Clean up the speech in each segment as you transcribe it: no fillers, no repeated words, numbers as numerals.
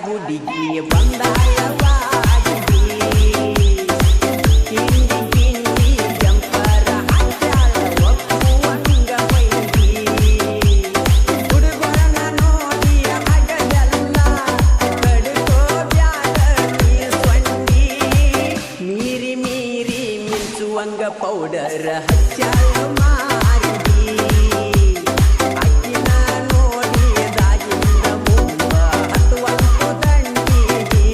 ಹುಡುಗಿ ಬಂದಾಳವಾಡಿ ಕಿಂಡಿ ಕಿಂಡಿ ಜಂಪರ ಹಾಕ್ಯಾಳ ಒಪ್ಪುವಂಗ ಮೈಗಿ ಹುಡುಗರನ ನೋಡಿ ಹಗಲೆಲ್ಲ ಕಡ್ಕೋ ಬ್ಯಾಡ ನೀ ಸೊಂಡಿ ಮೀರಿ ಮೀರಿ ಮಿಂಚುವಂಗ ಪೌಡರ್ ಹಚ್ಚಾಳ ಮಾರಿ ಅಕ್ಕಿನ ನೋಡಿದಾಗಿಂದ ಮುಂದ ಹತ್ತುವಂತು ದಂಡಿಗಿ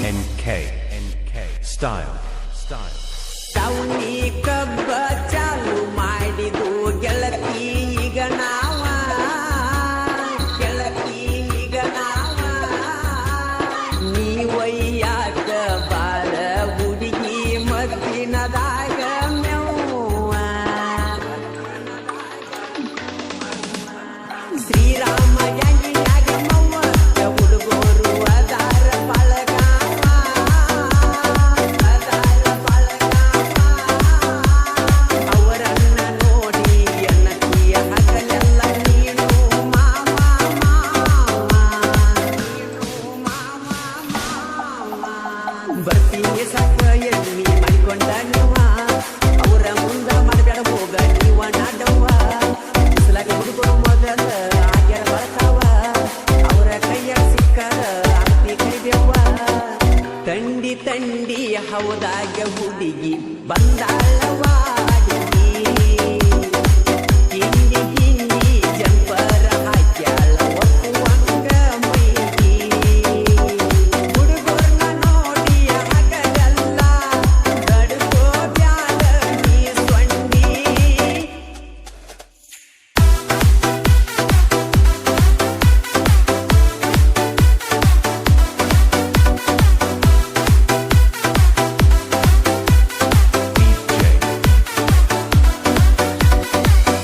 NK Style. ಟೌನಿ ಕಬ್ಬ ಚಾಲು ಮಾಡಿದು ಗೆಳತಿ ಈಗ ನಾವ ಗೆಳತಿ ಈಗ ನಾವ ನೀವಯ್ಯಾಕ ಬಾರ ಹುಡುಗಿ ಮದ್ದಿನದಾಗ ಮೆವ್ವ ಶ್ರೀರಾಮ ಗ್ಯಾಂಗಿನ್ಯಾಗ ಮವ್ವ ಹುಡುಗರು ಅದಾರ ಬಳಗಾವ ಅದಾರ ಬಳಗಾವ ಅವರನ್ನ ನೋಡಿ ಎನ್ನತಿಯ ಹಗಲೆಲ್ಲ ನೀನು ಮಾವ ಮಾವ ನೀನು ಮಾವ ಮಾವ ಬರ್ತೀನಿ ಸಾಕ ಎಣ್ಣಿ ಮಾಡಿಕೊಂಡ ನೀವ ಅವರ ಮುಂದ ಮಾಡಬೇಡ ಹೋಗ ನೀವ ನಾಡವ್ವ ಬಿಸಲಾಗಿ ಹುಡುಗರು ಮೊದಲ ಆಗ್ಯಾರ ಬರ್ತಾವ ಅವರ ಕೈಯ ಸಿಕ್ಕರ ಆರ್ತಿ ಕರಿಬೇವ ತಂಡಿ ತಂಡಿ ಹೌದಾಗ ಹುಡುಗಿ ಬಂದಾಳವಾಡಿ ಕಿಂಡಿ ಕಿಂಡಿ ಜಂಪರ ಹಾಕ್ಯಾಳ ಒಪ್ಪುವಂಗ ಮೈಗಿ ಹುಡುಗರನ್ನ ನೋಡಿ ಹಗಲೆಲ್ಲ ಕಡ್ಕೋ ಬ್ಯಾಡ ನೀ ಸೊಂಡಿ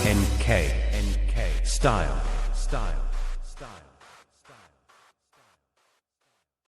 NK Style.